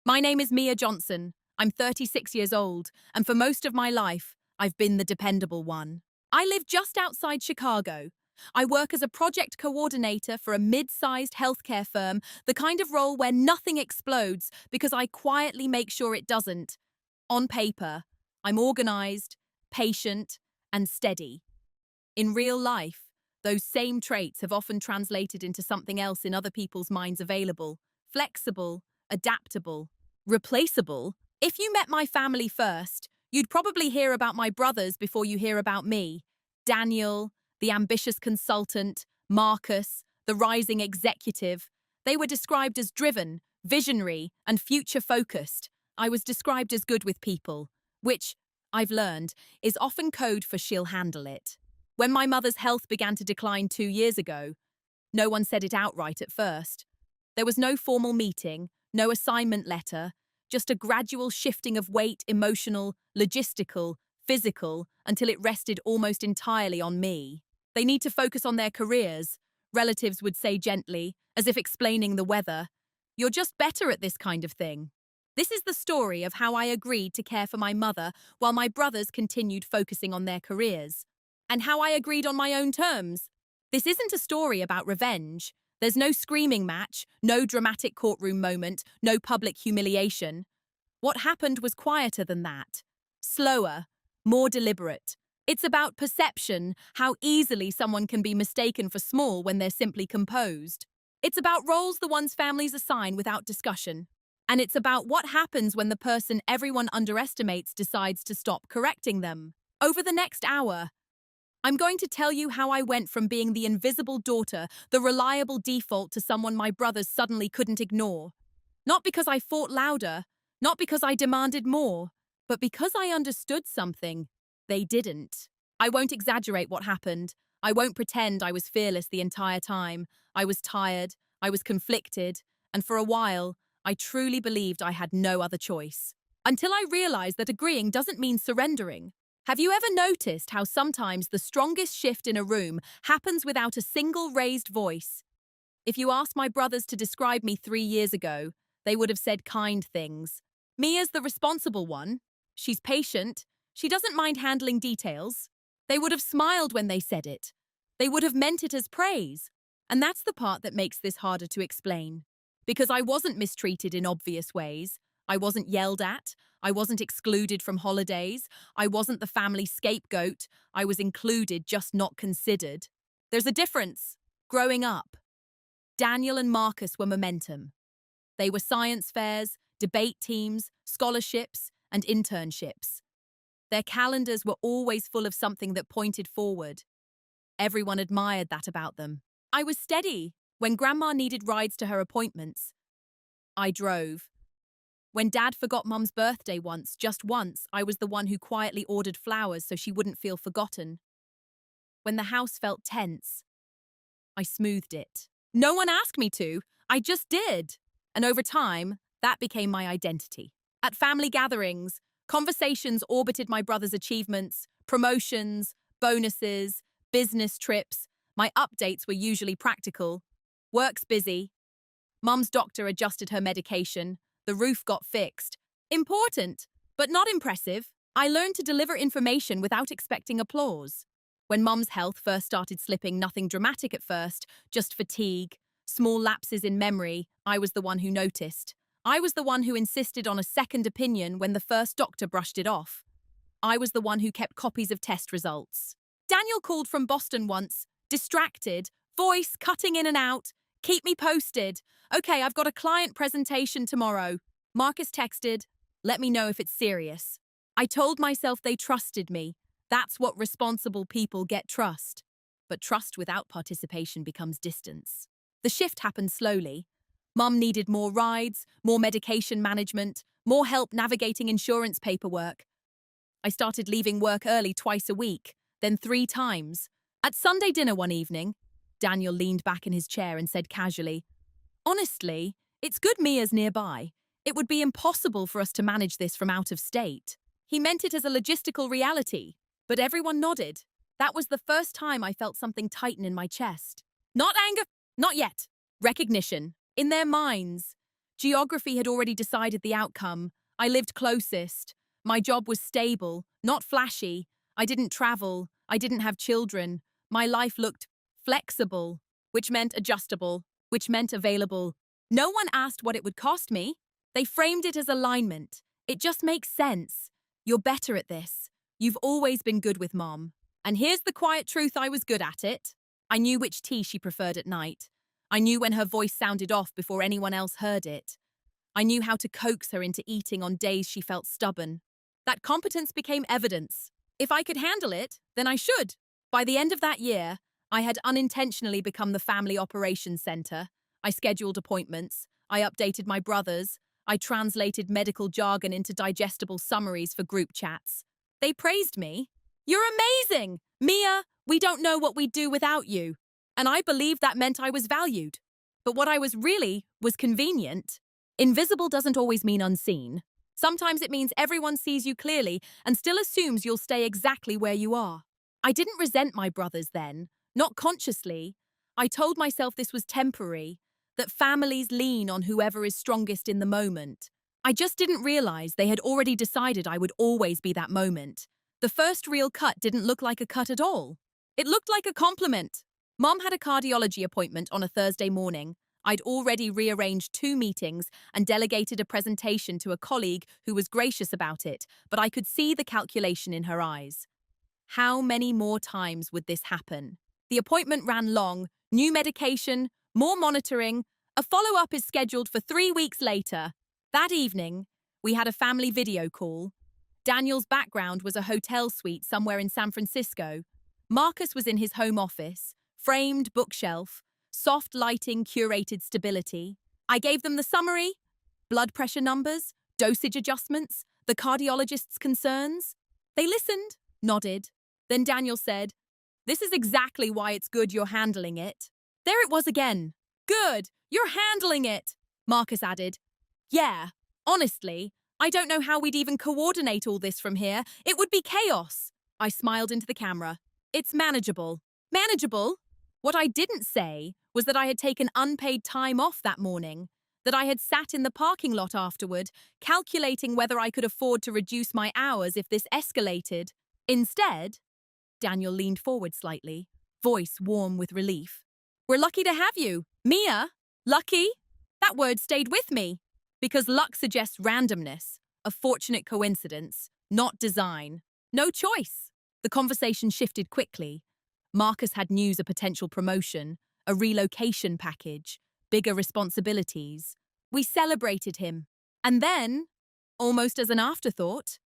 My name is Mia Johnson. I'm 36 years old, and for most of my life, I've been the dependable one. I live just outside Chicago. I work as a project coordinator for a mid-sized healthcare firm, the kind of role where nothing explodes because I quietly make sure it doesn't. On paper, I'm organized, patient, and steady. In real life, those same traits have often translated into something else in other people's minds: available, flexible, adaptable, replaceable. If you met my family first, you'd probably hear about my brothers before you hear about me. Daniel, the ambitious consultant, Marcus, the rising executive. They were described as driven, visionary, and future-focused. I was described as good with people, which, I've learned, is often code for she'll handle it. When my mother's health began to decline 2 years ago, no one said it outright at first. There was no formal meeting, no assignment letter, just a gradual shifting of weight, emotional, logistical, physical, until it rested almost entirely on me. They need to focus on their careers, relatives would say gently, as if explaining the weather. You're just better at this kind of thing. This is the story of how I agreed to care for my mother while my brothers continued focusing on their careers. And how I agreed on my own terms. This isn't a story about revenge. There's no screaming match, no dramatic courtroom moment, no public humiliation. What happened was quieter than that. Slower, more deliberate. It's about perception, how easily someone can be mistaken for small when they're simply composed. It's about roles the ones families assign without discussion. And it's about what happens when the person everyone underestimates decides to stop correcting them. Over the next hour, I'm going to tell you how I went from being the invisible daughter, the reliable default, to someone my brothers suddenly couldn't ignore. Not because I fought louder, not because I demanded more, but because I understood something they didn't. I won't exaggerate what happened. I won't pretend I was fearless the entire time. I was tired, I was conflicted, and for a while, I truly believed I had no other choice. Until I realized that agreeing doesn't mean surrendering. Have you ever noticed how sometimes the strongest shift in a room happens without a single raised voice? If you asked my brothers to describe me 3 years ago, they would have said kind things. Mia's the responsible one. She's patient. She doesn't mind handling details. They would have smiled when they said it. They would have meant it as praise. And that's the part that makes this harder to explain. Because I wasn't mistreated in obvious ways. I wasn't yelled at. I wasn't excluded from holidays. I wasn't the family scapegoat. I was included, just not considered. There's a difference. Growing up, Daniel and Marcus were momentum. They were science fairs, debate teams, scholarships, and internships. Their calendars were always full of something that pointed forward. Everyone admired that about them. I was steady. When Grandma needed rides to her appointments, I drove. When Dad forgot Mum's birthday once, just once, I was the one who quietly ordered flowers so she wouldn't feel forgotten. When the house felt tense, I smoothed it. No one asked me to, I just did. And over time, that became my identity. At family gatherings, conversations orbited my brother's achievements, promotions, bonuses, business trips. My updates were usually practical. Work's busy. Mum's doctor adjusted her medication. The roof got fixed. Important, but not impressive. I learned to deliver information without expecting applause. When Mum's health first started slipping, nothing dramatic at first, just fatigue, small lapses in memory, I was the one who noticed. I was the one who insisted on a second opinion when the first doctor brushed it off. I was the one who kept copies of test results. Daniel called from Boston once, distracted, voice cutting in and out. Keep me posted. Okay, I've got a client presentation tomorrow. Marcus texted, let me know if it's serious. I told myself they trusted me. That's what responsible people get: trust. But trust without participation becomes distance. The shift happened slowly. Mum needed more rides, more medication management, more help navigating insurance paperwork. I started leaving work early twice a week, then 3 times. At Sunday dinner one evening, Daniel leaned back in his chair and said casually, honestly, it's good Mia's nearby. It would be impossible for us to manage this from out of state. He meant it as a logistical reality, but everyone nodded. That was the first time I felt something tighten in my chest. Not anger, not yet. Recognition. In their minds, Geography had already decided the outcome. I lived closest. My job was stable, not flashy. I didn't travel. I didn't have children. My life looked flexible, which meant adjustable, which meant available. No one asked what it would cost me. They framed it as alignment. It just makes sense. You're better at this. You've always been good with Mom. And here's the quiet truth: I was good at it. I knew which tea she preferred at night. I knew when her voice sounded off before anyone else heard it. I knew how to coax her into eating on days she felt stubborn. That competence became evidence. If I could handle it, then I should. By the end of that year, I had unintentionally become the family operations center. I scheduled appointments. I updated my brothers. I translated medical jargon into digestible summaries for group chats. They praised me. "You're amazing! Mia, we don't know what we'd do without you." And I believed that meant I was valued. But what I was really was convenient. Invisible doesn't always mean unseen. Sometimes it means everyone sees you clearly and still assumes you'll stay exactly where you are. I didn't resent my brothers then, not consciously. I told myself this was temporary, that families lean on whoever is strongest in the moment. I just didn't realize they had already decided I would always be that moment. The first real cut didn't look like a cut at all. It looked like a compliment. Mom had a cardiology appointment on a Thursday morning. I'd already rearranged 2 meetings and delegated a presentation to a colleague who was gracious about it, but I could see the calculation in her eyes. How many more times would this happen? The appointment ran long, new medication, more monitoring. A follow-up is scheduled for 3 weeks later. That evening, we had a family video call. Daniel's background was a hotel suite somewhere in San Francisco. Marcus was in his home office, framed bookshelf, soft lighting, curated stability. I gave them the summary, blood pressure numbers, dosage adjustments, the cardiologist's concerns. They listened, nodded. Then Daniel said, "This is exactly why it's good you're handling it." There it was again. "Good, you're handling it," Marcus added. "Yeah, honestly, I don't know how we'd even coordinate all this from here. It would be chaos." I smiled into the camera. "It's manageable." Manageable? What I didn't say was that I had taken unpaid time off that morning, that I had sat in the parking lot afterward, calculating whether I could afford to reduce my hours if this escalated. Instead, Daniel leaned forward slightly, voice warm with relief. "We're lucky to have you. Mia, lucky?" That word stayed with me, because luck suggests randomness, a fortunate coincidence, not design. No choice. The conversation shifted quickly. Marcus had news: a potential promotion, a relocation package, bigger responsibilities. We celebrated him. And then, almost as an afterthought,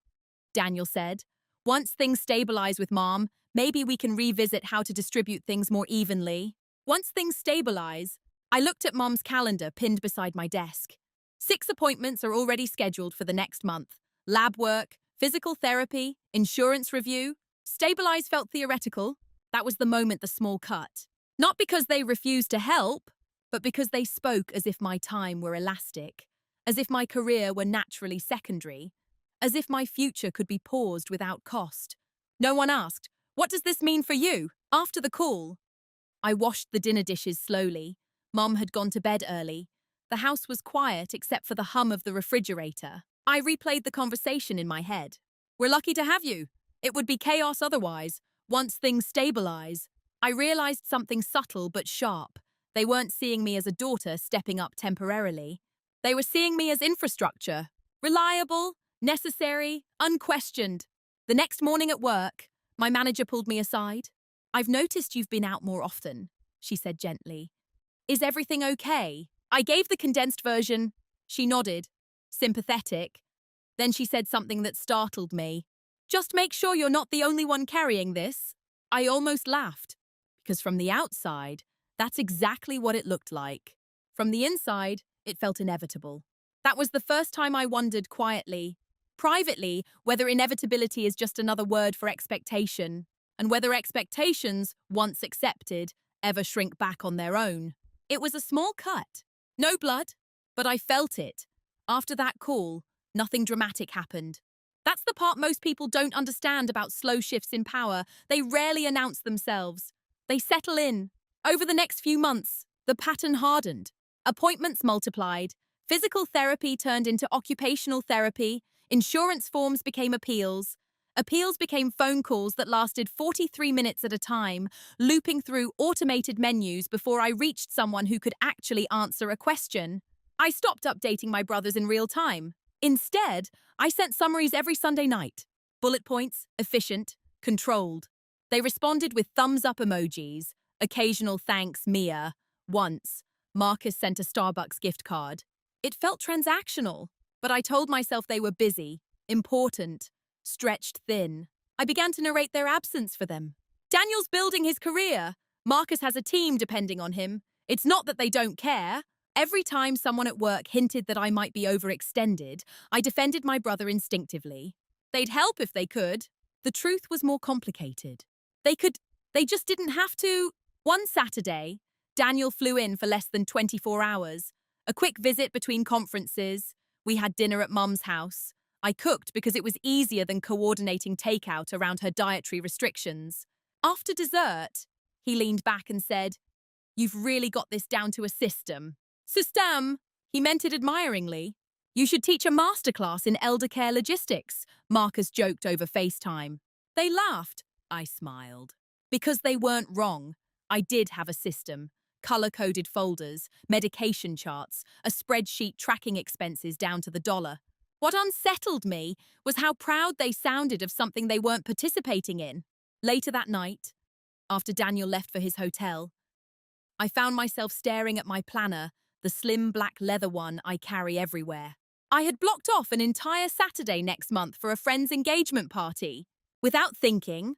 Daniel said, "Once things stabilize with Mom, maybe we can revisit how to distribute things more evenly." Once things stabilize, I looked at Mom's calendar pinned beside my desk. 6 appointments are already scheduled for the next month. Lab work, physical therapy, insurance review. Stabilize felt theoretical. That was the moment the small cut. Not because they refused to help, but because they spoke as if my time were elastic, as if my career were naturally secondary, as if my future could be paused without cost. No one asked, "What does this mean for you?" After the call, I washed the dinner dishes slowly. Mom had gone to bed early. The house was quiet except for the hum of the refrigerator. I replayed the conversation in my head. "We're lucky to have you. It would be chaos otherwise. Once things stabilize." I realized something subtle but sharp. They weren't seeing me as a daughter stepping up temporarily. They were seeing me as infrastructure. Reliable, necessary, unquestioned. The next morning at work, my manager pulled me aside. "I've noticed you've been out more often," she said gently. "Is everything okay?" I gave the condensed version. She nodded, sympathetic. Then she said something that startled me. "Just make sure you're not the only one carrying this." I almost laughed, because from the outside, that's exactly what it looked like. From the inside, it felt inevitable. That was the first time I wondered quietly, privately, whether inevitability is just another word for expectation, and whether expectations, once accepted, ever shrink back on their own. It was a small cut. No blood, but I felt it. After that call, nothing dramatic happened. That's the part most people don't understand about slow shifts in power. They rarely announce themselves. They settle in. Over the next few months, the pattern hardened. Appointments multiplied. Physical therapy turned into occupational therapy, insurance forms became appeals. Appeals became phone calls that lasted 43 minutes at a time, looping through automated menus before I reached someone who could actually answer a question. I stopped updating my brothers in real time. Instead, I sent summaries every Sunday night. Bullet points, efficient, controlled. They responded with thumbs up emojis, occasional thanks, Mia. Once, Marcus sent a Starbucks gift card. It felt transactional, but I told myself they were busy, important, stretched thin. I began to narrate their absence for them. Daniel's building his career. Marcus has a team depending on him. It's not that they don't care. Every time someone at work hinted that I might be overextended, I defended my brother instinctively. They'd help if they could. The truth was more complicated. They just didn't have to. One Saturday, Daniel flew in for less than 24 hours. A quick visit between conferences. We had dinner at Mum's house. I cooked because it was easier than coordinating takeout around her dietary restrictions. After dessert, he leaned back and said, "You've really got this down to a system." System? He meant it admiringly. "You should teach a masterclass in elder care logistics," Marcus joked over FaceTime. They laughed. I smiled. Because they weren't wrong. I did have a system. Color-coded folders, medication charts, a spreadsheet tracking expenses down to the dollar. What unsettled me was how proud they sounded of something they weren't participating in. Later that night, after Daniel left for his hotel, I found myself staring at my planner, the slim black leather one I carry everywhere. I had blocked off an entire Saturday next month for a friend's engagement party. Without thinking,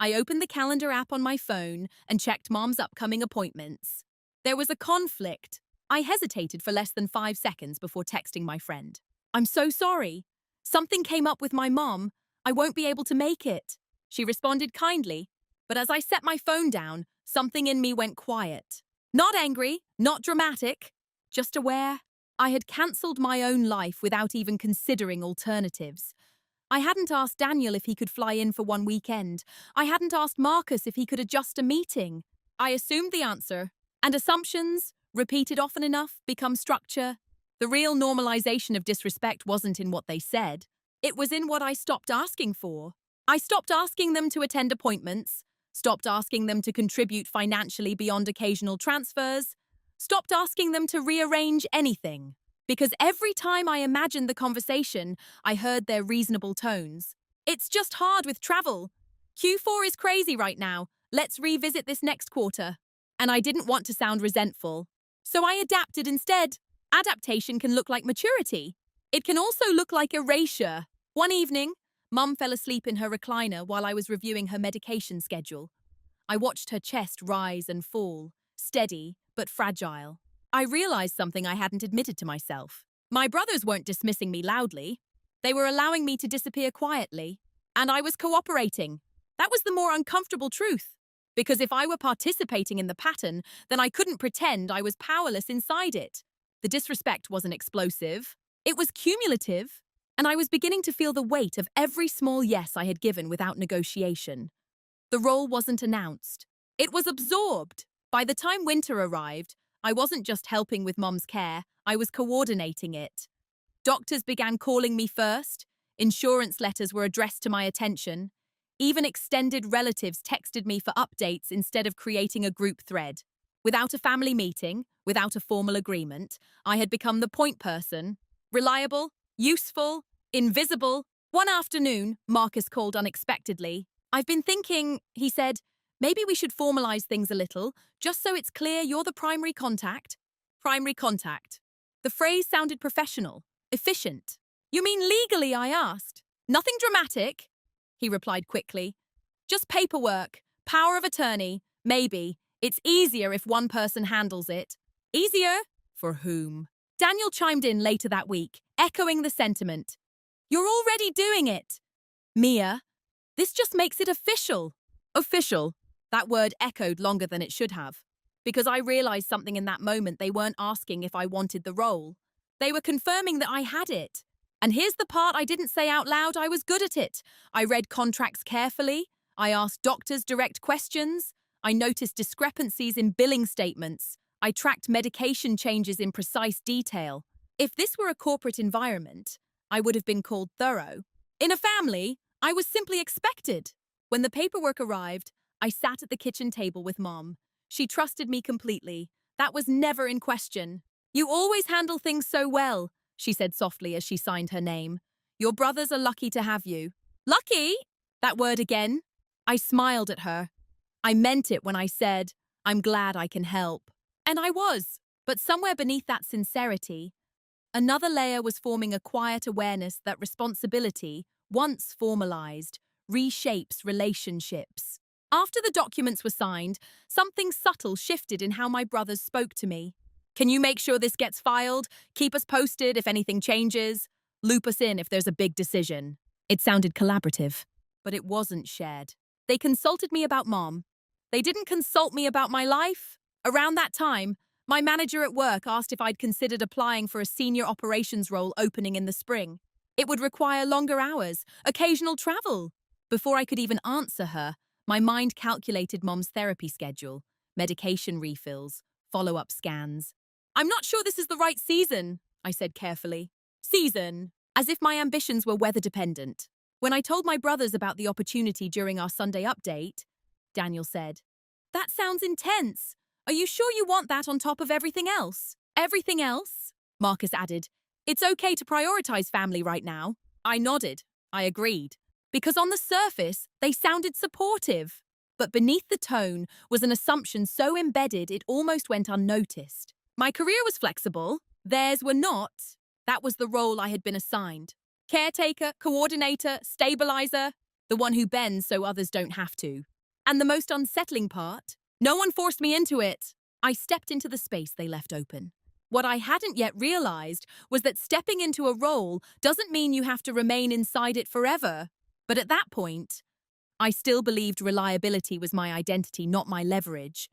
I opened the calendar app on my phone and checked Mom's upcoming appointments. There was a conflict. I hesitated for less than 5 seconds before texting my friend. "I'm so sorry. Something came up with my mom. I won't be able to make it." She responded kindly, but as I set my phone down, something in me went quiet. Not angry, not dramatic, just aware. I had cancelled my own life without even considering alternatives. I hadn't asked Daniel if he could fly in for one weekend. I hadn't asked Marcus if he could adjust a meeting. I assumed the answer, and assumptions, repeated often enough, become structure. The real normalization of disrespect wasn't in what they said. It was in what I stopped asking for. I stopped asking them to attend appointments, stopped asking them to contribute financially beyond occasional transfers, stopped asking them to rearrange anything. Because every time I imagined the conversation, I heard their reasonable tones. "It's just hard with travel. Q4 is crazy right now. Let's revisit this next quarter." And I didn't want to sound resentful. So I adapted instead. Adaptation can look like maturity. It can also look like erasure. One evening, Mum fell asleep in her recliner while I was reviewing her medication schedule. I watched her chest rise and fall, steady but fragile. I realized something I hadn't admitted to myself. My brothers weren't dismissing me loudly. They were allowing me to disappear quietly. And I was cooperating. That was the more uncomfortable truth. Because if I were participating in the pattern, then I couldn't pretend I was powerless inside it. The disrespect wasn't explosive. It was cumulative. And I was beginning to feel the weight of every small yes I had given without negotiation. The role wasn't announced. It was absorbed. By the time winter arrived, I wasn't just helping with Mom's care, I was coordinating it. Doctors began calling me first. Insurance letters were addressed to my attention. Even extended relatives texted me for updates instead of creating a group thread. Without a family meeting, without a formal agreement, I had become the point person. Reliable, useful, invisible. One afternoon, Marcus called unexpectedly. "I've been thinking," he said, "maybe we should formalize things a little, just so it's clear you're the primary contact." Primary contact. The phrase sounded professional, efficient. "You mean legally?" I asked. "Nothing dramatic," he replied quickly. "Just paperwork, power of attorney, maybe. It's easier if one person handles it." Easier? For whom? Daniel chimed in later that week, echoing the sentiment. "You're already doing it." "Mia, this just makes it official." Official. That word echoed longer than it should have. Because I realized something in that moment. They weren't asking if I wanted the role. They were confirming that I had it. And here's the part I didn't say out loud: I was good at it. I read contracts carefully. I asked doctors direct questions. I noticed discrepancies in billing statements. I tracked medication changes in precise detail. If this were a corporate environment, I would have been called thorough. In a family, I was simply expected. When the paperwork arrived, I sat at the kitchen table with Mom. She trusted me completely. That was never in question. "You always handle things so well," she said softly as she signed her name. "Your brothers are lucky to have you." Lucky? That word again? I smiled at her. I meant it when I said, "I'm glad I can help." And I was. But somewhere beneath that sincerity, another layer was forming, a quiet awareness that responsibility, once formalized, reshapes relationships. After the documents were signed, something subtle shifted in how my brothers spoke to me. "Can you make sure this gets filed? Keep us posted if anything changes. Loop us in if there's a big decision." It sounded collaborative, but it wasn't shared. They consulted me about Mom. They didn't consult me about my life. Around that time, my manager at work asked if I'd considered applying for a senior operations role opening in the spring. It would require longer hours, occasional travel. Before I could even answer her, my mind calculated Mom's therapy schedule, medication refills, follow-up scans. "I'm not sure this is the right season," I said carefully. Season, as if my ambitions were weather-dependent. When I told my brothers about the opportunity during our Sunday update, Daniel said, "That sounds intense. Are you sure you want that on top of everything else?" "Everything else?" Marcus added. "It's okay to prioritize family right now." I nodded. I agreed. Because on the surface, they sounded supportive. But beneath the tone was an assumption so embedded it almost went unnoticed. My career was flexible. Theirs were not. That was the role I had been assigned. Caretaker, coordinator, stabilizer, the one who bends so others don't have to. And the most unsettling part, no one forced me into it. I stepped into the space they left open. What I hadn't yet realized was that stepping into a role doesn't mean you have to remain inside it forever. But at that point, I still believed reliability was my identity, not my leverage.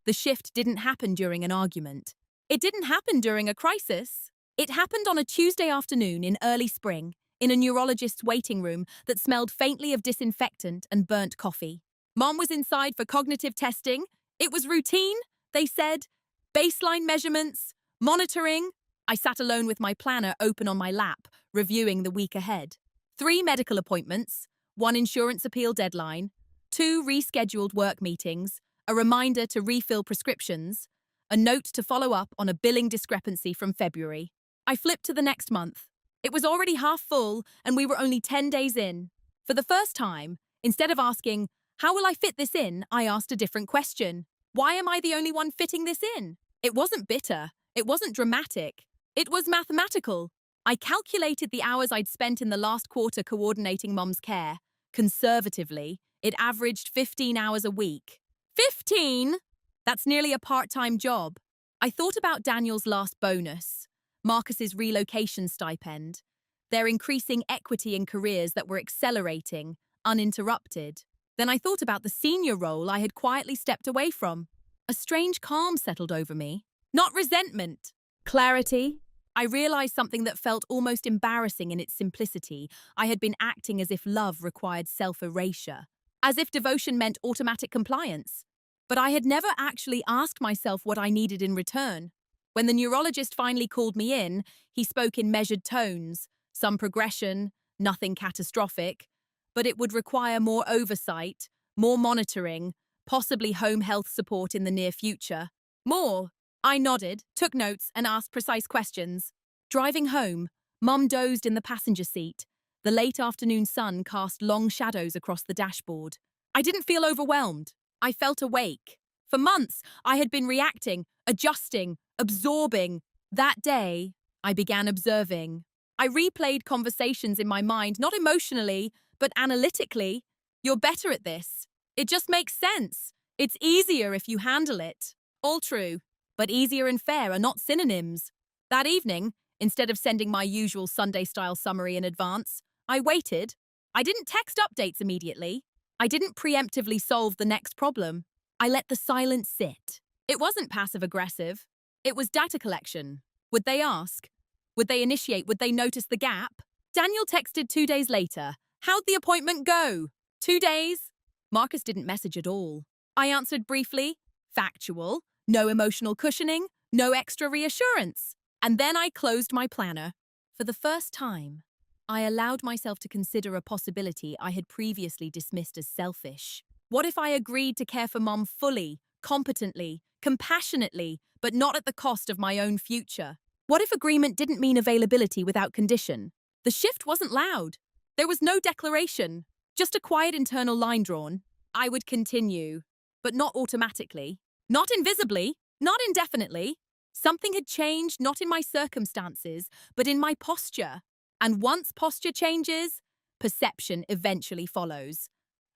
The shift didn't happen during an argument. It didn't happen during a crisis. It happened on a Tuesday afternoon in early spring, in a neurologist's waiting room that smelled faintly of disinfectant and burnt coffee. Mom was inside for cognitive testing. It was routine, they said. Baseline measurements, monitoring. I sat alone with my planner open on my lap, reviewing the week ahead. 3 medical appointments, 1 insurance appeal deadline, 2 rescheduled work meetings, a reminder to refill prescriptions, a note to follow up on a billing discrepancy from February. I flipped to the next month. It was already half full, and we were only 10 days in. For the first time, instead of asking, "How will I fit this in?" I asked a different question. Why am I the only one fitting this in? It wasn't bitter. It wasn't dramatic. It was mathematical. I calculated the hours I'd spent in the last quarter coordinating Mom's care. Conservatively, it averaged 15 hours a week. 15? That's nearly a part-time job. I thought about Daniel's last bonus, Marcus's relocation stipend, their increasing equity in careers that were accelerating, uninterrupted. Then I thought about the senior role I had quietly stepped away from. A strange calm settled over me. Not resentment. Clarity. I realized something that felt almost embarrassing in its simplicity. I had been acting as if love required self-erasure, as if devotion meant automatic compliance. But I had never actually asked myself what I needed in return. When the neurologist finally called me in, he spoke in measured tones, some progression, nothing catastrophic, but it would require more oversight, more monitoring, possibly home health support in the near future. More. I nodded, took notes, and asked precise questions. Driving home, Mum dozed in the passenger seat. The late afternoon sun cast long shadows across the dashboard. I didn't feel overwhelmed. I felt awake. For months, I had been reacting, adjusting, absorbing. That day, I began observing. I replayed conversations in my mind, not emotionally, but analytically. You're better at this. It just makes sense. It's easier if you handle it. All true, but easier and fair are not synonyms. That evening, instead of sending my usual Sunday-style summary in advance, I waited. I didn't text updates immediately. I didn't preemptively solve the next problem. I let the silence sit. It wasn't passive-aggressive. It was data collection. Would they ask? Would they initiate? Would they notice the gap? Daniel texted 2 days later. How'd the appointment go? 2 days? Marcus didn't message at all. I answered briefly. Factual. No emotional cushioning. No extra reassurance. And then I closed my planner. For the first time, I allowed myself to consider a possibility I had previously dismissed as selfish. What if I agreed to care for Mom fully, competently, compassionately, but not at the cost of my own future? What if agreement didn't mean availability without condition? The shift wasn't loud. There was no declaration, just a quiet internal line drawn. I would continue, but not automatically, not invisibly, not indefinitely. Something had changed, not in my circumstances, but in my posture. And once posture changes, perception eventually follows.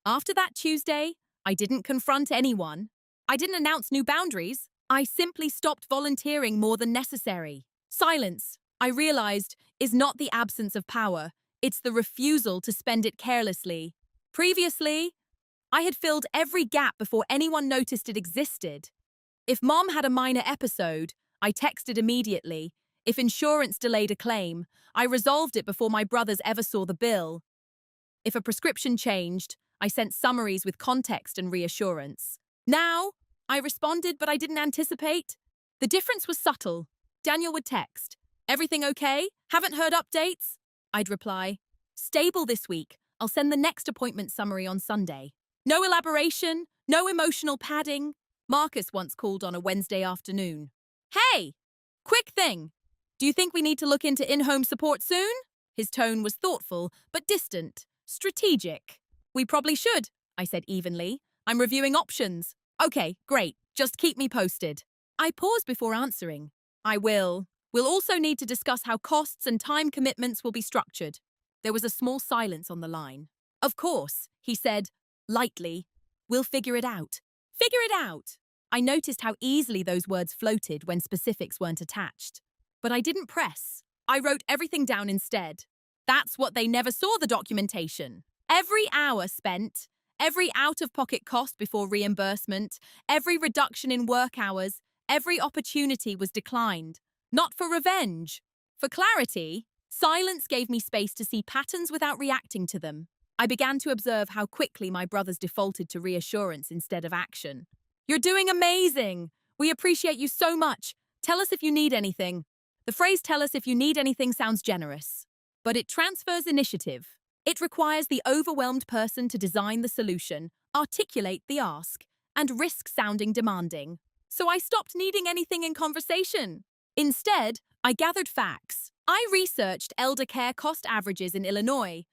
After that Tuesday, I didn't confront anyone. I didn't announce new boundaries. I simply stopped volunteering more than necessary. Silence, I realized, is not the absence of power. It's the refusal to spend it carelessly. Previously, I had filled every gap before anyone noticed it existed. If Mom had a minor episode, I texted immediately. If insurance delayed a claim, I resolved it before my brothers ever saw the bill. If a prescription changed, I sent summaries with context and reassurance. Now, I responded, but I didn't anticipate. The difference was subtle. Daniel would text, "Everything okay? Haven't heard updates?" I'd reply, "Stable this week. I'll send the next appointment summary on Sunday." No elaboration, no emotional padding. Marcus once called on a Wednesday afternoon. "Hey, quick thing. Do you think we need to look into in-home support soon?" His tone was thoughtful, but distant, strategic. "We probably should," I said evenly. "I'm reviewing options." "Okay, great. Just keep me posted." I paused before answering. "I will. We'll also need to discuss how costs and time commitments will be structured." There was a small silence on the line. "Of course," he said, lightly. "We'll figure it out." Figure it out! I noticed how easily those words floated when specifics weren't attached. But I didn't press. I wrote everything down instead. That's what they never saw, the documentation. Every hour spent, every out-of-pocket cost before reimbursement, every reduction in work hours, every opportunity was declined. Not for revenge. For clarity, silence gave me space to see patterns without reacting to them. I began to observe how quickly my brothers defaulted to reassurance instead of action. "You're doing amazing! We appreciate you so much. Tell us if you need anything." The phrase "tell us if you need anything" sounds generous, but it transfers initiative. It requires the overwhelmed person to design the solution, articulate the ask, and risk sounding demanding. So I stopped needing anything in conversation. Instead, I gathered facts. I researched elder care cost averages in Illinois.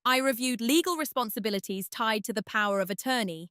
I reviewed legal responsibilities tied to the power of attorney.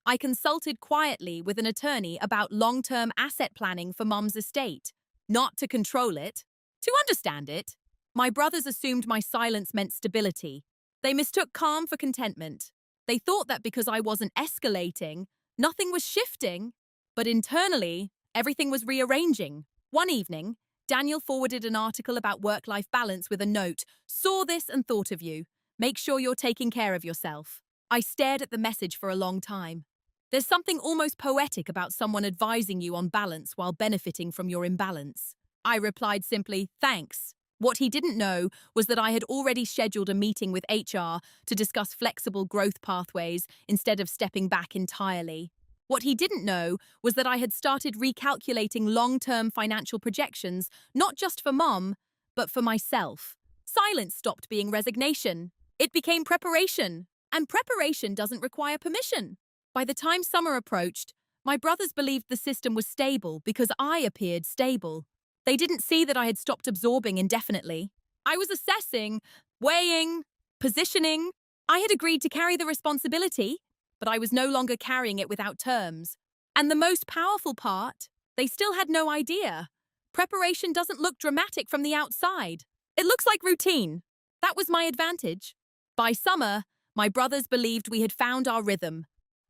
I consulted quietly with an attorney about long-term asset planning for Mom's estate, not to control it, to understand it. My brothers assumed my silence meant stability. They mistook calm for contentment. They thought that because I wasn't escalating, nothing was shifting. But internally, everything was rearranging. One evening, Daniel forwarded an article about work-life balance with a note, "Saw this and thought of you. Make sure you're taking care of yourself." I stared at the message for a long time. There's something almost poetic about someone advising you on balance while benefiting from your imbalance. I replied simply, "Thanks." What he didn't know was that I had already scheduled a meeting with HR to discuss flexible growth pathways instead of stepping back entirely. What he didn't know was that I had started recalculating long-term financial projections, not just for Mom, but for myself. Silence stopped being resignation. It became preparation. And preparation doesn't require permission. By the time summer approached, my brothers believed the system was stable because I appeared stable. They didn't see that I had stopped absorbing indefinitely. I was assessing, weighing, positioning. I had agreed to carry the responsibility, but I was no longer carrying it without terms. And the most powerful part, they still had no idea. Preparation doesn't look dramatic from the outside. It looks like routine. That was my advantage. By summer, my brothers believed we had found our rhythm.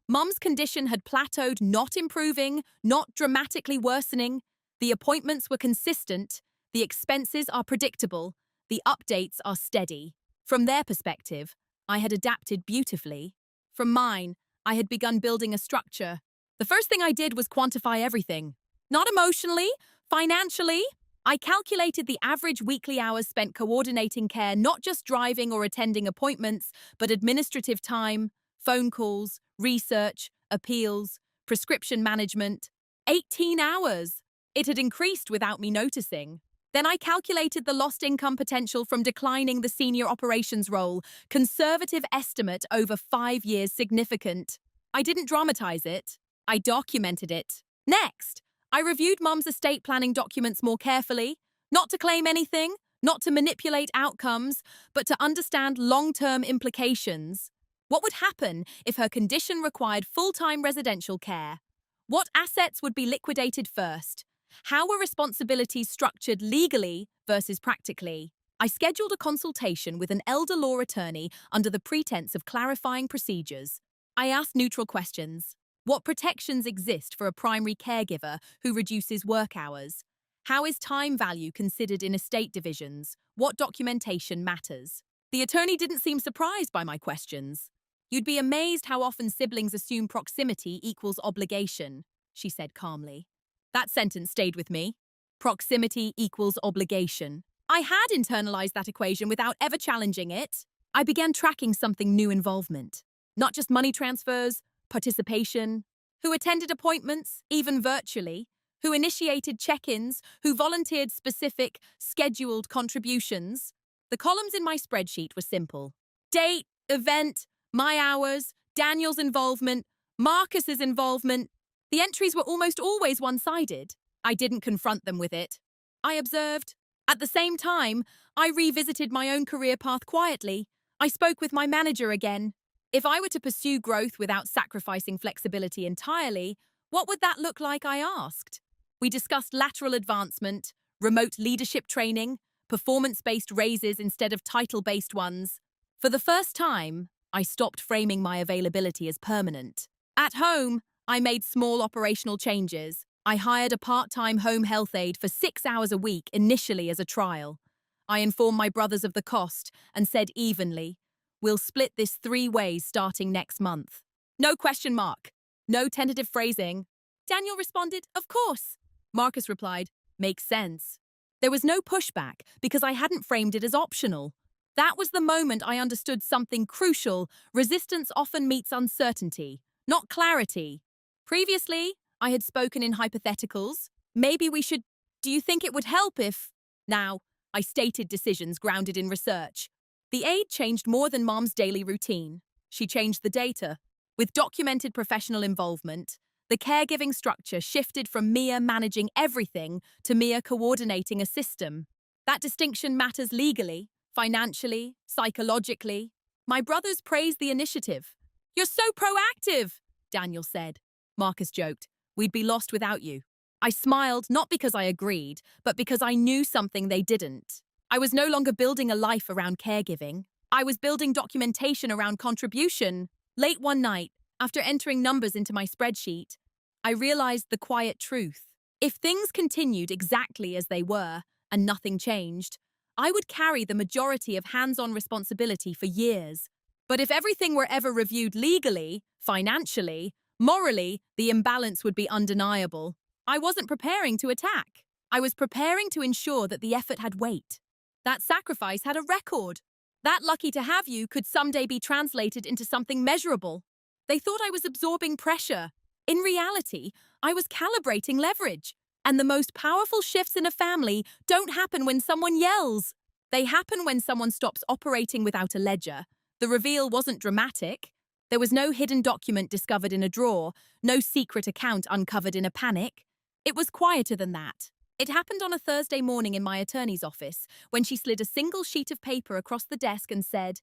Mum's condition had plateaued, not improving, not dramatically worsening. The appointments were consistent, the expenses are predictable, the updates are steady. From their perspective, I had adapted beautifully. From mine, I had begun building a structure. The first thing I did was quantify everything. Not emotionally, financially. I calculated the average weekly hours spent coordinating care, not just driving or attending appointments, but administrative time, phone calls, research, appeals, prescription management. 18 hours. It had increased without me noticing. Then I calculated the lost income potential from declining the senior operations role. Conservative estimate over 5 years significant. I didn't dramatize it. I documented it. Next, I reviewed Mum's estate planning documents more carefully, not to claim anything, not to manipulate outcomes, but to understand long-term implications. What would happen if her condition required full-time residential care? What assets would be liquidated first? How were responsibilities structured legally versus practically? I scheduled a consultation with an elder law attorney under the pretense of clarifying procedures. I asked neutral questions. What protections exist for a primary caregiver who reduces work hours? How is time value considered in estate divisions? What documentation matters? The attorney didn't seem surprised by my questions. You'd be amazed how often siblings assume proximity equals obligation, she said calmly. That sentence stayed with me. Proximity equals obligation. I had internalized that equation without ever challenging it. I began tracking something new: involvement. Not just money transfers, participation. Who attended appointments, even virtually. Who initiated check-ins, who volunteered specific, scheduled contributions. The columns in my spreadsheet were simple. Date, event, my hours, Daniel's involvement, Marcus's involvement. The entries were almost always one-sided. I didn't confront them with it. I observed. At the same time, I revisited my own career path quietly. I spoke with my manager again. If I were to pursue growth without sacrificing flexibility entirely, what would that look like, I asked. We discussed lateral advancement, remote leadership training, performance-based raises instead of title-based ones. For the first time, I stopped framing my availability as permanent. At home, I made small operational changes. I hired a part-time home health aide for 6 hours a week initially as a trial. I informed my brothers of the cost and said evenly, we'll split this 3 ways starting next month. No question mark. No tentative phrasing. Daniel responded, of course. Marcus replied, makes sense. There was no pushback because I hadn't framed it as optional. That was the moment I understood something crucial. Resistance often meets uncertainty, not clarity. Previously, I had spoken in hypotheticals. Maybe we should... Do you think it would help if... Now, I stated decisions grounded in research. The aide changed more than Mom's daily routine. She changed the data. With documented professional involvement, the caregiving structure shifted from Mia managing everything to Mia coordinating a system. That distinction matters legally, financially, psychologically. My brothers praised the initiative. You're so proactive, Daniel said. Marcus joked. We'd be lost without you. I smiled, not because I agreed, but because I knew something they didn't. I was no longer building a life around caregiving. I was building documentation around contribution. Late one night, after entering numbers into my spreadsheet, I realized the quiet truth. If things continued exactly as they were, and nothing changed, I would carry the majority of hands-on responsibility for years. But if everything were ever reviewed legally, financially, morally, the imbalance would be undeniable. I wasn't preparing to attack. I was preparing to ensure that the effort had weight. That sacrifice had a record. That lucky to have you could someday be translated into something measurable. They thought I was absorbing pressure. In reality, I was calibrating leverage. And the most powerful shifts in a family don't happen when someone yells. They happen when someone stops operating without a ledger. The reveal wasn't dramatic. There was no hidden document discovered in a drawer, no secret account uncovered in a panic. It was quieter than that. It happened on a Thursday morning in my attorney's office, when she slid a single sheet of paper across the desk and said,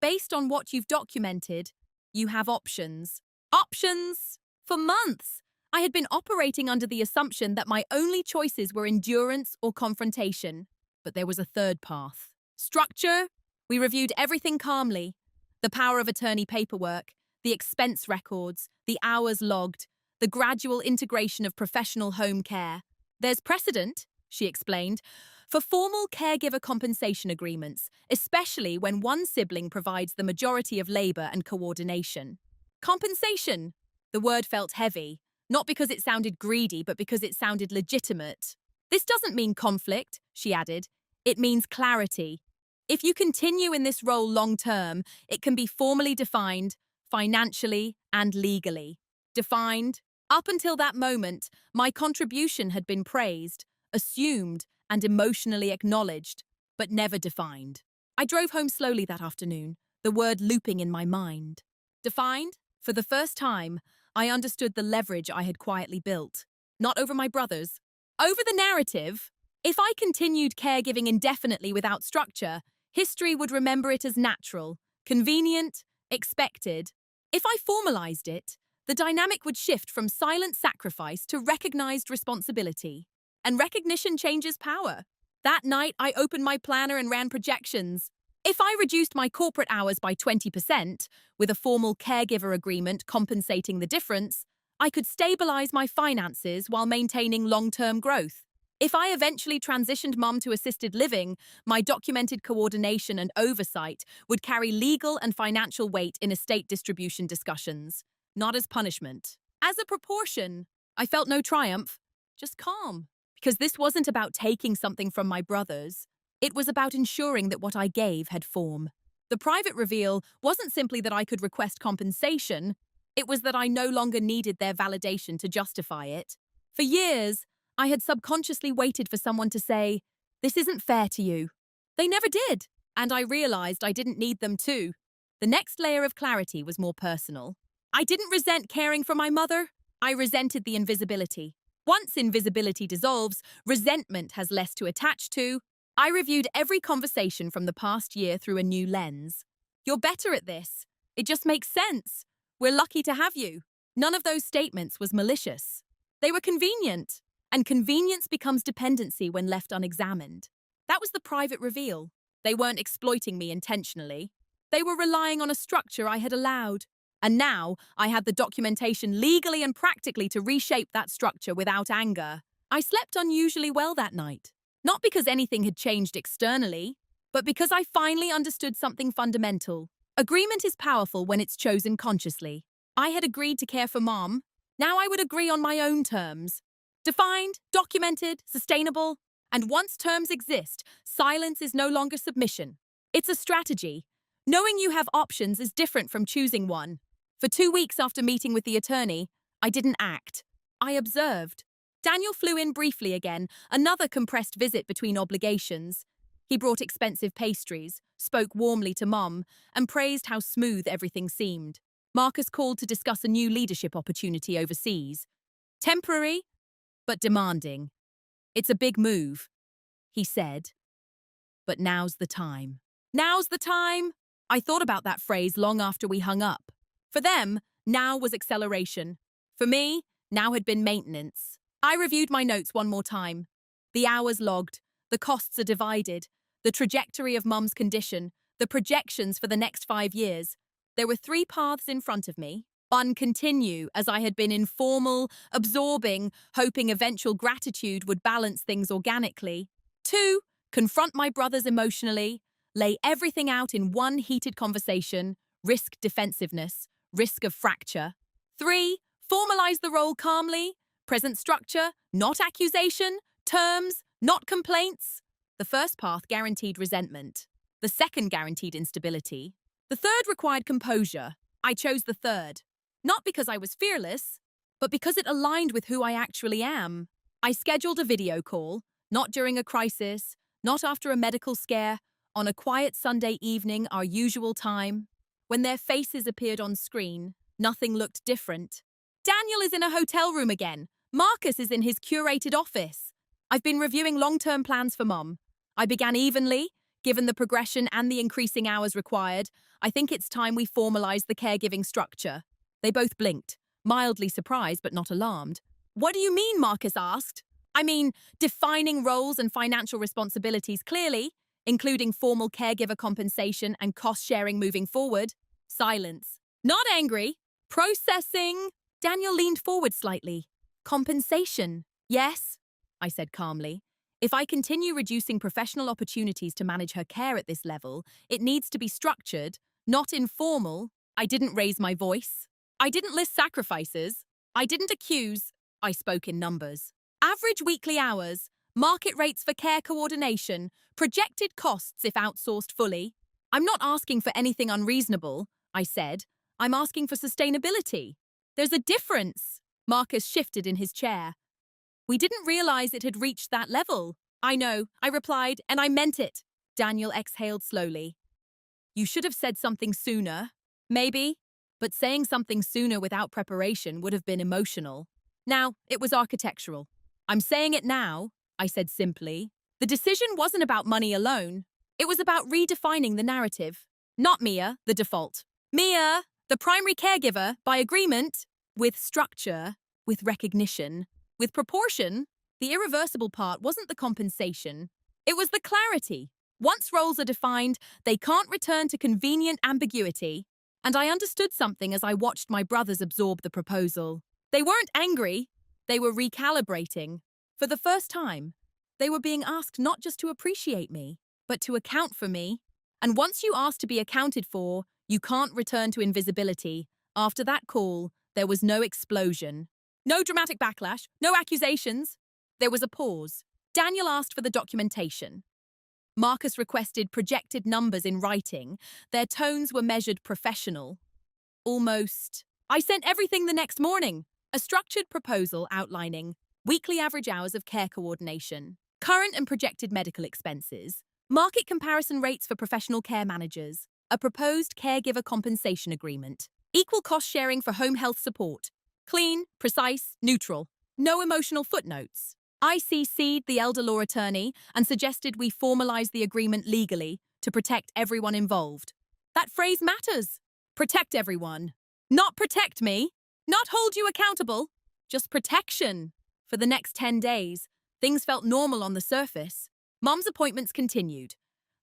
based on what you've documented, you have options. Options? For months, I had been operating under the assumption that my only choices were endurance or confrontation. But there was a third path. Structure? We reviewed everything calmly. The power of attorney paperwork, the expense records, the hours logged, the gradual integration of professional home care. There's precedent, she explained, for formal caregiver compensation agreements, especially when one sibling provides the majority of labor and coordination. Compensation. The word felt heavy, not because it sounded greedy, but because it sounded legitimate. This doesn't mean conflict, she added. It means clarity. If you continue in this role long-term, it can be formally defined, financially and legally. Defined. Up until that moment, my contribution had been praised, assumed, and emotionally acknowledged, but never defined. I drove home slowly that afternoon, the word looping in my mind. Defined? For the first time, I understood the leverage I had quietly built. Not over my brothers, over the narrative. If I continued caregiving indefinitely without structure, history would remember it as natural, convenient, expected. If I formalized it, the dynamic would shift from silent sacrifice to recognized responsibility. And recognition changes power. That night, I opened my planner and ran projections. If I reduced my corporate hours by 20%, with a formal caregiver agreement compensating the difference, I could stabilize my finances while maintaining long-term growth. If I eventually transitioned mum to assisted living, my documented coordination and oversight would carry legal and financial weight in estate distribution discussions, not as punishment. As a proportion, I felt no triumph, just calm. Because this wasn't about taking something from my brothers. It was about ensuring that what I gave had form. The private reveal wasn't simply that I could request compensation, it was that I no longer needed their validation to justify it. For years, I had subconsciously waited for someone to say, "This isn't fair to you." They never did, and I realized I didn't need them to. The next layer of clarity was more personal. I didn't resent caring for my mother, I resented the invisibility. Once invisibility dissolves, resentment has less to attach to. I reviewed every conversation from the past year through a new lens. "You're better at this. It just makes sense. We're lucky to have you." None of those statements was malicious. They were convenient, and convenience becomes dependency when left unexamined. That was the private reveal. They weren't exploiting me intentionally. They were relying on a structure I had allowed. And now, I had the documentation legally and practically to reshape that structure without anger. I slept unusually well that night. Not because anything had changed externally, but because I finally understood something fundamental. Agreement is powerful when it's chosen consciously. I had agreed to care for Mom. Now I would agree on my own terms. Defined, documented, sustainable. And once terms exist, silence is no longer submission. It's a strategy. Knowing you have options is different from choosing one. For 2 weeks after meeting with the attorney, I didn't act. I observed. Daniel flew in briefly again, another compressed visit between obligations. He brought expensive pastries, spoke warmly to Mom, and praised how smooth everything seemed. Marcus called to discuss a new leadership opportunity overseas. Temporary, but demanding. "It's a big move," he said. "But now's the time." Now's the time? I thought about that phrase long after we hung up. For them, now was acceleration. For me, now had been maintenance. I reviewed my notes one more time. The hours logged, the costs are divided, the trajectory of Mum's condition, the projections for the next 5 years. There were 3 paths in front of me. 1, continue, as I had been informal, absorbing, hoping eventual gratitude would balance things organically. 2, confront my brothers emotionally, lay everything out in one heated conversation, risk defensiveness, risk of fracture. 3, formalize the role calmly, present structure, not accusation, terms, not complaints. The first path guaranteed resentment. The second guaranteed instability. The third required composure. I chose the third. Not because I was fearless, but because it aligned with who I actually am. I scheduled a video call, not during a crisis, not after a medical scare, on a quiet Sunday evening, our usual time. When their faces appeared on screen, nothing looked different. Daniel is in a hotel room again. Marcus is in his curated office. I've been reviewing long-term plans for Mom. I began evenly, given the progression and the increasing hours required. I think it's time we formalize the caregiving structure. They both blinked, mildly surprised but not alarmed. "What do you mean?" Marcus asked. "I mean, defining roles and financial responsibilities clearly, including formal caregiver compensation and cost-sharing moving forward." Silence. "Not angry. Processing." Daniel leaned forward slightly. "Compensation. Yes," I said calmly. "If I continue reducing professional opportunities to manage her care at this level, it needs to be structured, not informal." I didn't raise my voice. I didn't list sacrifices. I didn't accuse. I spoke in numbers. Average weekly hours, market rates for care coordination, projected costs if outsourced fully. "I'm not asking for anything unreasonable," I said. "I'm asking for sustainability." "There's a difference." Marcus shifted in his chair. "We didn't realize it had reached that level." I know, I replied, and I meant it. Daniel exhaled slowly. You should have said something sooner. Maybe. But saying something sooner without preparation would have been emotional. Now, it was architectural. I'm saying it now, I said simply. The decision wasn't about money alone. It was about redefining the narrative. Not Mia, the default. Mia, the primary caregiver, by agreement, with structure, with recognition, with proportion. The irreversible part wasn't the compensation. It was the clarity. Once roles are defined, they can't return to convenient ambiguity. And I understood something as I watched my brothers absorb the proposal. They weren't angry. They were recalibrating. For the first time, they were being asked not just to appreciate me, but to account for me. And once you ask to be accounted for, you can't return to invisibility. After that call, there was no explosion. No dramatic backlash, no accusations. There was a pause. Daniel asked for the documentation. Marcus requested projected numbers in writing. Their tones were measured professional. Almost. I sent everything the next morning. A structured proposal outlining weekly average hours of care coordination, current and projected medical expenses, market comparison rates for professional care managers, a proposed caregiver compensation agreement, equal cost sharing for home health support. Clean, precise, neutral. No emotional footnotes. I CC'd the elder law attorney and suggested we formalize the agreement legally to protect everyone involved. That phrase matters. Protect everyone. Not protect me. Not hold you accountable. Just protection. For the next 10 days, things felt normal on the surface. Mum's appointments continued.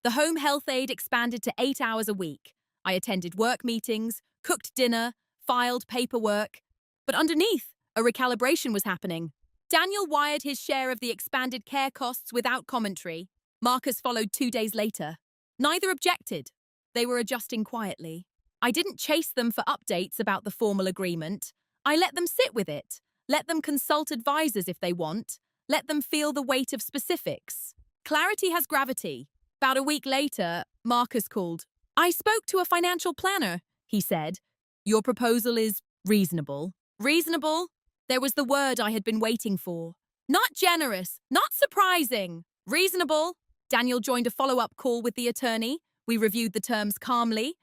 The home health aide expanded to 8 hours a week. I attended work meetings, cooked dinner, filed paperwork. But underneath, a recalibration was happening. Daniel wired his share of the expanded care costs without commentary. Marcus followed 2 days later. Neither objected. They were adjusting quietly. I didn't chase them for updates about the formal agreement. I let them sit with it. Let them consult advisors if they want. Let them feel the weight of specifics. Clarity has gravity. About a week later, Marcus called. I spoke to a financial planner, he said. Your proposal is reasonable. Reasonable? There was the word I had been waiting for. Not generous, not surprising. Reasonable. Daniel joined a follow-up call with the attorney. We reviewed the terms calmly.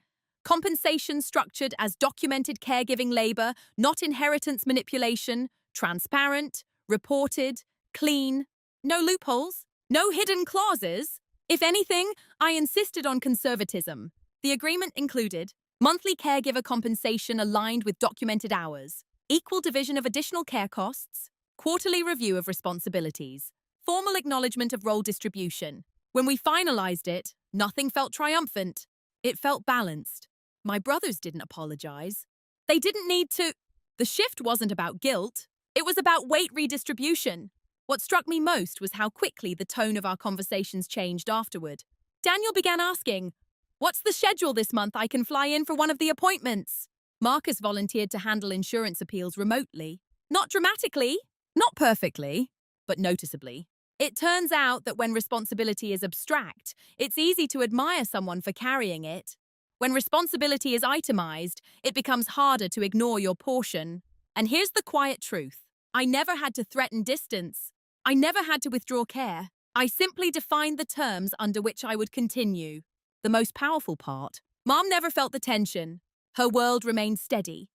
Compensation structured as documented caregiving labor, not inheritance manipulation, transparent, reported, clean. No loopholes, no hidden clauses. If anything, I insisted on conservatism. The agreement included monthly caregiver compensation aligned with documented hours, equal division of additional care costs, quarterly review of responsibilities, formal acknowledgement of role distribution. When we finalized it, nothing felt triumphant. It felt balanced. My brothers didn't apologize. They didn't need to. The shift wasn't about guilt. It was about weight redistribution. What struck me most was how quickly the tone of our conversations changed afterward. Daniel began asking, "What's the schedule this month I can fly in for one of the appointments?" Marcus volunteered to handle insurance appeals remotely. Not dramatically, not perfectly, but noticeably. It turns out that when responsibility is abstract, it's easy to admire someone for carrying it. When responsibility is itemized, it becomes harder to ignore your portion. And here's the quiet truth. I never had to threaten distance. I never had to withdraw care. I simply defined the terms under which I would continue. The most powerful part. Mom never felt the tension. Her world remained steady.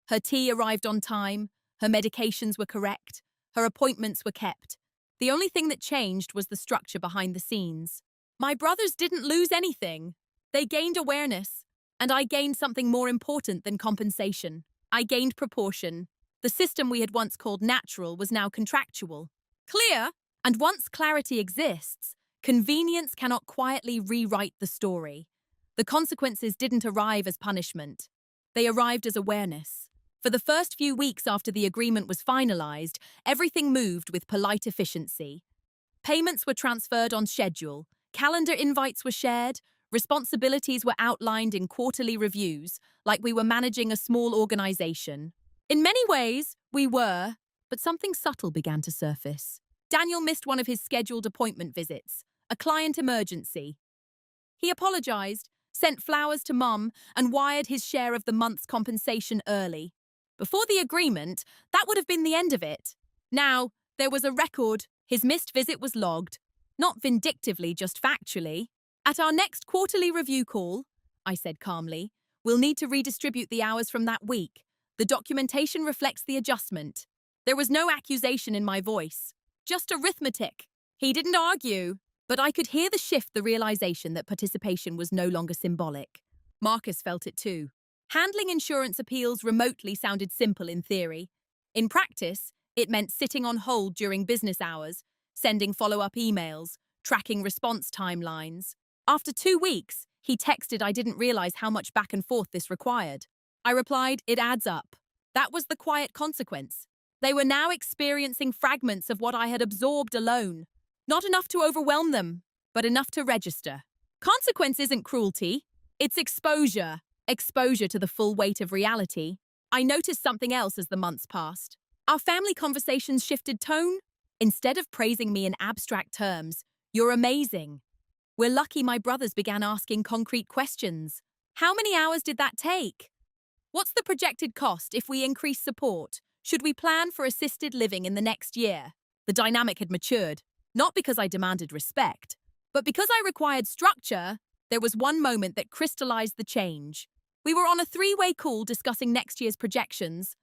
Her tea arrived on time. Her medications were correct. Her appointments were kept. The only thing that changed was the structure behind the scenes. My brothers didn't lose anything. They gained awareness, and I gained something more important than compensation. I gained proportion. The system we had once called natural was now contractual. Clear, and once clarity exists, convenience cannot quietly rewrite the story. The consequences didn't arrive as punishment. They arrived as awareness. For the first few weeks after the agreement was finalized, everything moved with polite efficiency. Payments were transferred on schedule, calendar invites were shared, responsibilities were outlined in quarterly reviews, like we were managing a small organization. In many ways, we were, but something subtle began to surface. Daniel missed one of his scheduled appointment visits, a client emergency. He apologized, sent flowers to Mum, and wired his share of the month's compensation early. Before the agreement, that would have been the end of it. Now, there was a record. His missed visit was logged. Not vindictively, just factually. At our next quarterly review call, I said calmly, we'll need to redistribute the hours from that week. The documentation reflects the adjustment. There was no accusation in my voice, just arithmetic. He didn't argue, but I could hear the shift, the realization that participation was no longer symbolic. Marcus felt it too. Handling insurance appeals remotely sounded simple in theory. In practice, it meant sitting on hold during business hours, sending follow-up emails, tracking response timelines. After 2 weeks, he texted I didn't realize how much back and forth this required. I replied, it adds up. That was the quiet consequence. They were now experiencing fragments of what I had absorbed alone. Not enough to overwhelm them, but enough to register. Consequence isn't cruelty, it's exposure. Exposure to the full weight of reality. I noticed something else as the months passed. Our family conversations shifted tone. Instead of praising me in abstract terms, you're amazing. We're lucky my brothers began asking concrete questions. How many hours did that take? What's the projected cost if we increase support? Should we plan for assisted living in the next year? The dynamic had matured, not because I demanded respect, but because I required structure. There was one moment that crystallized the change. We were on a 3-way call discussing next year's projections.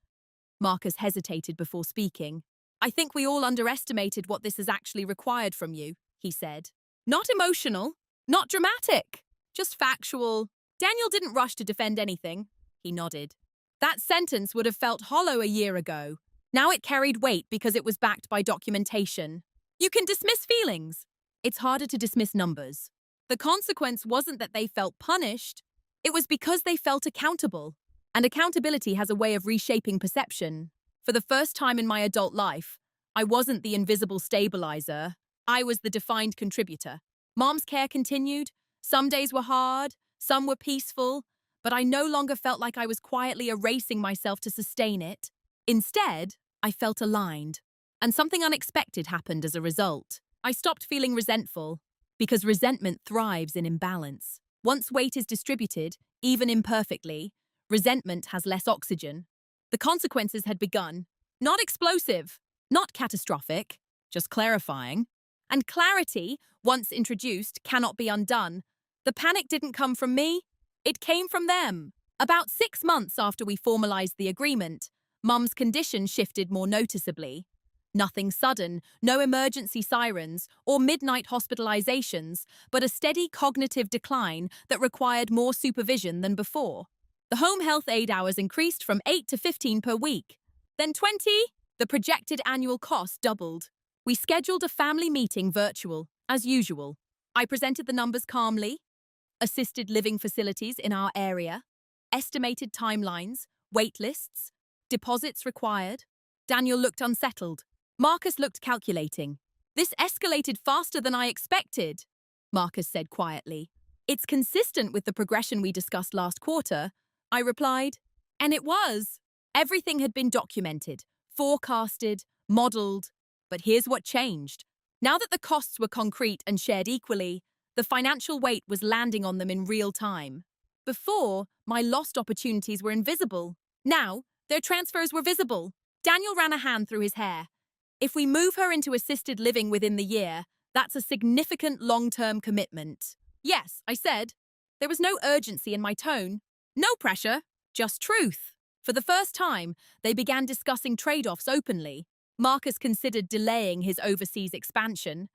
Marcus hesitated before speaking. I think we all underestimated what this has actually required from you, he said. Not emotional, not dramatic, just factual. Daniel didn't rush to defend anything. He nodded. That sentence would have felt hollow a year ago. Now it carried weight because it was backed by documentation. You can dismiss feelings. It's harder to dismiss numbers. The consequence wasn't that they felt punished. It was because they felt accountable. And accountability has a way of reshaping perception. For the first time in my adult life, I wasn't the invisible stabilizer. I was the defined contributor. Mom's care continued. Some days were hard, some were peaceful, but I no longer felt like I was quietly erasing myself to sustain it. Instead, I felt aligned. And something unexpected happened as a result. I stopped feeling resentful, because resentment thrives in imbalance. Once weight is distributed, even imperfectly, resentment has less oxygen. The consequences had begun. Not explosive, not catastrophic, just clarifying. And clarity, once introduced, cannot be undone. The panic didn't come from me. It came from them. About 6 months after we formalized the agreement, Mum's condition shifted more noticeably. Nothing sudden, no emergency sirens or midnight hospitalizations, but a steady cognitive decline that required more supervision than before. The home health aid hours increased from 8 to 15 per week. Then 20, the projected annual cost doubled. We scheduled a family meeting virtual, as usual. I presented the numbers calmly. Assisted living facilities in our area, estimated timelines, wait lists, deposits required. Daniel looked unsettled. Marcus looked calculating. This escalated faster than I expected, Marcus said quietly. It's consistent with the progression we discussed last quarter, I replied. And it was. Everything had been documented, forecasted, modeled. But here's what changed. Now that the costs were concrete and shared equally, the financial weight was landing on them in real time. Before, my lost opportunities were invisible. Now, their transfers were visible. Daniel ran a hand through his hair. If we move her into assisted living within the year, that's a significant long-term commitment. Yes, I said. There was no urgency in my tone. No pressure, just truth. For the first time, they began discussing trade-offs openly. Marcus considered delaying his overseas expansion.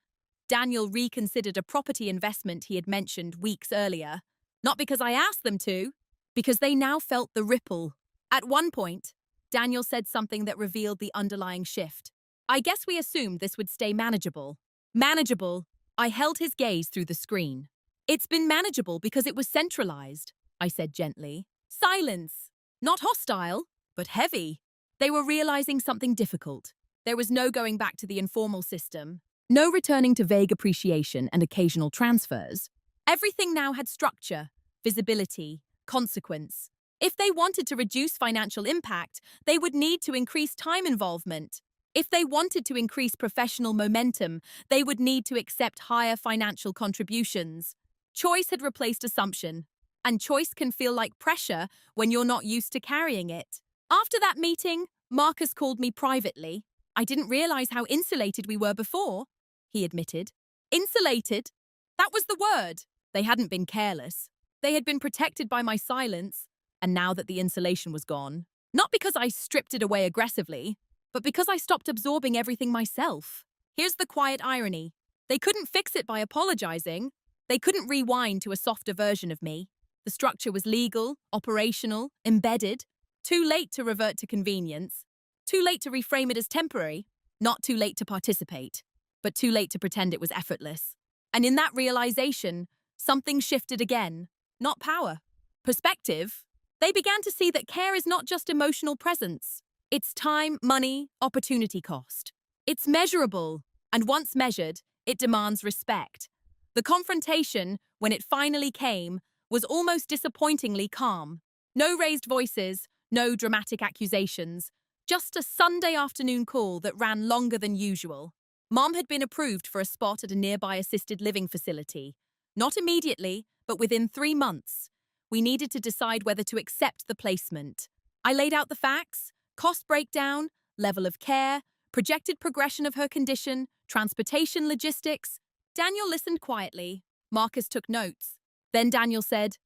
Daniel reconsidered a property investment he had mentioned weeks earlier. Not because I asked them to, because they now felt the ripple. At one point, Daniel said something that revealed the underlying shift. I guess we assumed this would stay manageable. Manageable. I held his gaze through the screen. It's been manageable because it was centralized, I said gently. Silence. Not hostile, but heavy. They were realizing something difficult. There was no going back to the informal system. No returning to vague appreciation and occasional transfers. Everything now had structure, visibility, consequence. If they wanted to reduce financial impact, they would need to increase time involvement. If they wanted to increase professional momentum, they would need to accept higher financial contributions. Choice had replaced assumption, and choice can feel like pressure when you're not used to carrying it. After that meeting, Marcus called me privately. I didn't realize how insulated we were before, he admitted. Insulated. That was the word. They hadn't been careless. They had been protected by my silence, and now that the insulation was gone, not because I stripped it away aggressively, but because I stopped absorbing everything myself. Here's the quiet irony. They couldn't fix it by apologizing. They couldn't rewind to a softer version of me. The structure was legal, operational, embedded. Too late to revert to convenience. Too late to reframe it as temporary. Not too late to participate, but too late to pretend it was effortless. And in that realization, something shifted again. Not power. Perspective. They began to see that care is not just emotional presence. It's time, money, opportunity cost. It's measurable, and once measured, it demands respect. The confrontation, when it finally came, was almost disappointingly calm. No raised voices, no dramatic accusations, just a Sunday afternoon call that ran longer than usual. Mom had been approved for a spot at a nearby assisted living facility. Not immediately, but within 3 months. We needed to decide whether to accept the placement. I laid out the facts: cost breakdown, level of care, projected progression of her condition, transportation logistics. Daniel listened quietly. Marcus took notes. Then Daniel said,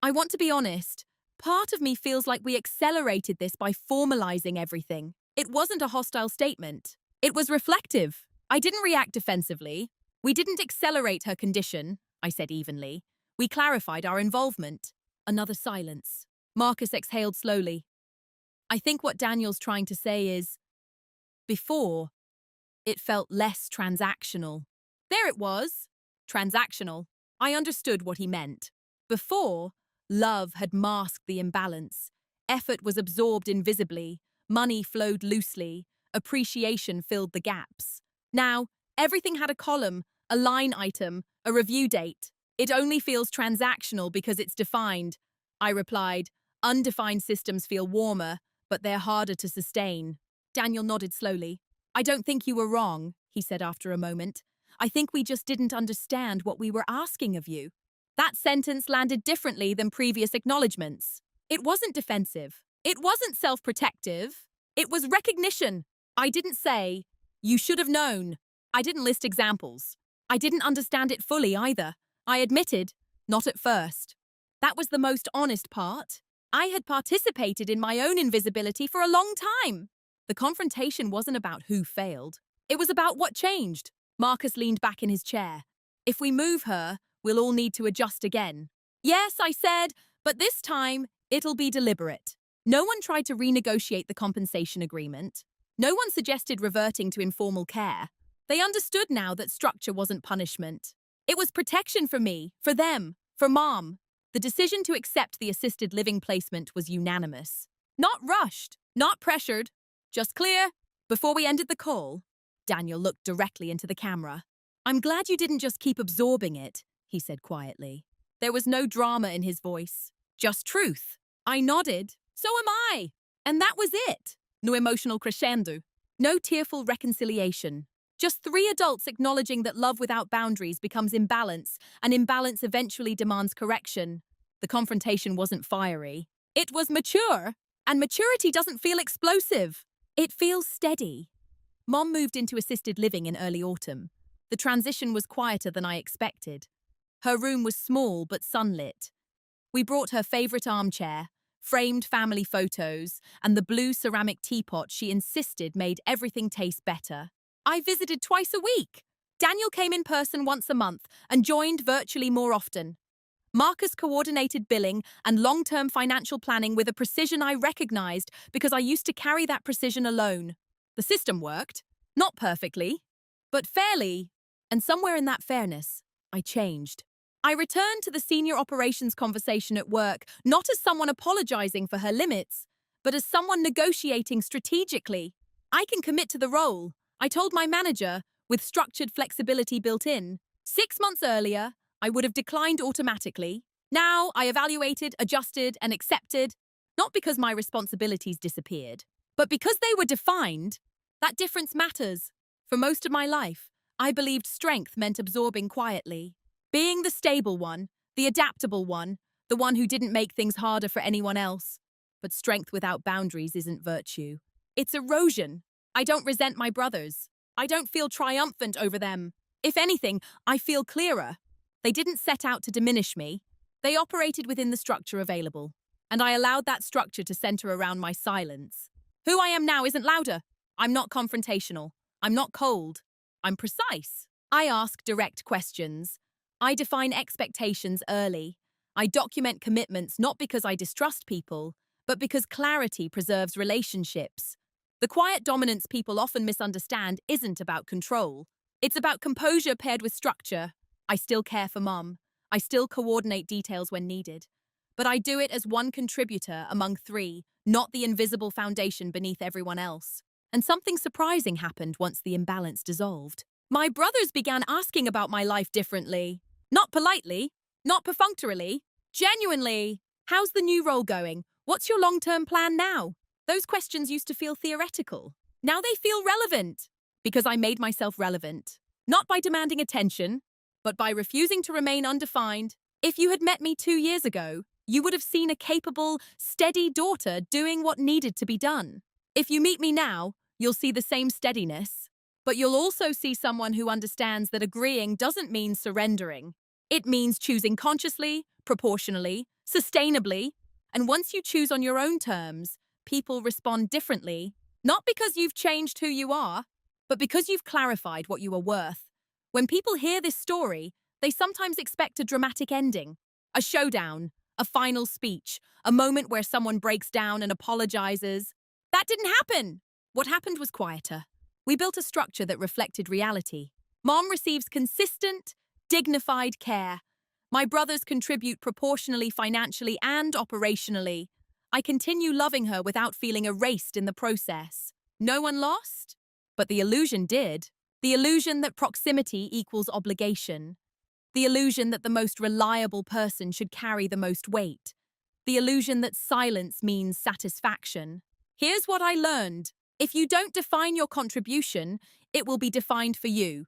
"I want to be honest. Part of me feels like we accelerated this by formalizing everything. It wasn't a hostile statement. It was reflective. I didn't react defensively. We didn't accelerate her condition," I said evenly. "We clarified our involvement." Another silence. Marcus exhaled slowly. "I think what Daniel's trying to say is, before, it felt less transactional." There it was. Transactional. I understood what he meant. Before, love had masked the imbalance. Effort was absorbed invisibly. Money flowed loosely. Appreciation filled the gaps. Now, everything had a column, a line item, a review date. "It only feels transactional because it's defined," I replied. "Undefined systems feel warmer, but they're harder to sustain." Daniel nodded slowly. "I don't think you were wrong," he said after a moment. "I think we just didn't understand what we were asking of you." That sentence landed differently than previous acknowledgements. It wasn't defensive. It wasn't self-protective. It was recognition. I didn't say, "You should have known." I didn't list examples. I didn't understand it fully either. I admitted, not at first. That was the most honest part. I had participated in my own invisibility for a long time. The confrontation wasn't about who failed. It was about what changed. Marcus leaned back in his chair. "If we move her, we'll all need to adjust again." "Yes," I said, "but this time, it'll be deliberate." No one tried to renegotiate the compensation agreement. No one suggested reverting to informal care. They understood now that structure wasn't punishment. It was protection for me, for them, for Mom. The decision to accept the assisted living placement was unanimous. Not rushed, not pressured, just clear. Before we ended the call, Daniel looked directly into the camera. "I'm glad you didn't just keep absorbing it," he said quietly. There was no drama in his voice, just truth. I nodded. "So am I." And that was it. No emotional crescendo. No tearful reconciliation. Just 3 adults acknowledging that love without boundaries becomes imbalance, and imbalance eventually demands correction. The confrontation wasn't fiery. It was mature. And maturity doesn't feel explosive. It feels steady. Mom moved into assisted living in early autumn. The transition was quieter than I expected. Her room was small but sunlit. We brought her favorite armchair, framed family photos, and the blue ceramic teapot she insisted made everything taste better. I visited twice a week. Daniel came in person once a month and joined virtually more often. Marcus coordinated billing and long-term financial planning with a precision I recognized because I used to carry that precision alone. The system worked. Not perfectly, but fairly. And somewhere in that fairness, I changed. I returned to the senior operations conversation at work, not as someone apologizing for her limits, but as someone negotiating strategically. I can commit to the role, I told my manager, with structured flexibility built in. 6 months earlier, I would have declined automatically. Now I evaluated, adjusted, and accepted, not because my responsibilities disappeared, but because they were defined. That difference matters. For most of my life, I believed strength meant absorbing quietly. Being the stable one, the adaptable one, the one who didn't make things harder for anyone else. But strength without boundaries isn't virtue. It's erosion. I don't resent my brothers. I don't feel triumphant over them. If anything, I feel clearer. They didn't set out to diminish me. They operated within the structure available, and I allowed that structure to center around my silence. Who I am now isn't louder. I'm not confrontational. I'm not cold. I'm precise. I ask direct questions. I define expectations early. I document commitments not because I distrust people, but because clarity preserves relationships. The quiet dominance people often misunderstand isn't about control. It's about composure paired with structure. I still care for Mum. I still coordinate details when needed. But I do it as one contributor among three, not the invisible foundation beneath everyone else. And something surprising happened once the imbalance dissolved. My brothers began asking about my life differently. Not politely, not perfunctorily, genuinely. How's the new role going? What's your long-term plan now? Those questions used to feel theoretical. Now they feel relevant. Because I made myself relevant. Not by demanding attention, but by refusing to remain undefined. If you had met me 2 years ago, you would have seen a capable, steady daughter doing what needed to be done. If you meet me now, you'll see the same steadiness. But you'll also see someone who understands that agreeing doesn't mean surrendering. It means choosing consciously, proportionally, sustainably. And once you choose on your own terms, people respond differently, not because you've changed who you are, but because you've clarified what you are worth. When people hear this story, they sometimes expect a dramatic ending, a showdown, a final speech, a moment where someone breaks down and apologizes. That didn't happen. What happened was quieter. We built a structure that reflected reality. Mom receives consistent, dignified care. My brothers contribute proportionally financially and operationally. I continue loving her without feeling erased in the process. No one lost? But the illusion did. The illusion that proximity equals obligation. The illusion that the most reliable person should carry the most weight. The illusion that silence means satisfaction. Here's what I learned. If you don't define your contribution, it will be defined for you.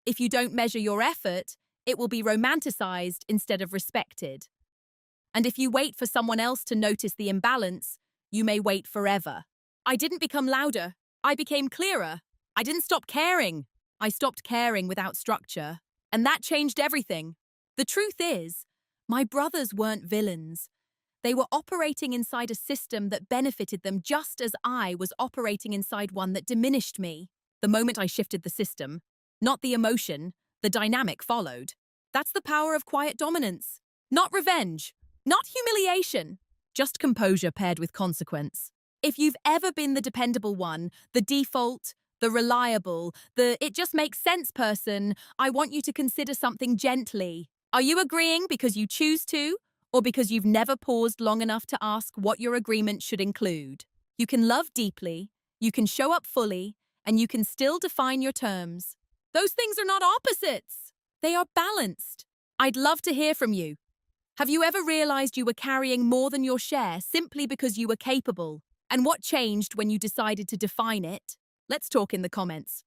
If you don't measure your effort, it will be romanticized instead of respected. And if you wait for someone else to notice the imbalance, you may wait forever. I didn't become louder. I became clearer. I didn't stop caring. I stopped caring without structure. And that changed everything. The truth is, my brothers weren't villains. They were operating inside a system that benefited them just as I was operating inside one that diminished me. The moment I shifted the system, not the emotion, the dynamic followed. That's the power of quiet dominance. Not revenge, not humiliation, just composure paired with consequence. If you've ever been the dependable one, the default, the reliable, the it just makes sense person, I want you to consider something gently. Are you agreeing because you choose to, or because you've never paused long enough to ask what your agreement should include? You can love deeply, you can show up fully, and you can still define your terms. Those things are not opposites. They are balanced. I'd love to hear from you. Have you ever realized you were carrying more than your share simply because you were capable? And what changed when you decided to define it? Let's talk in the comments.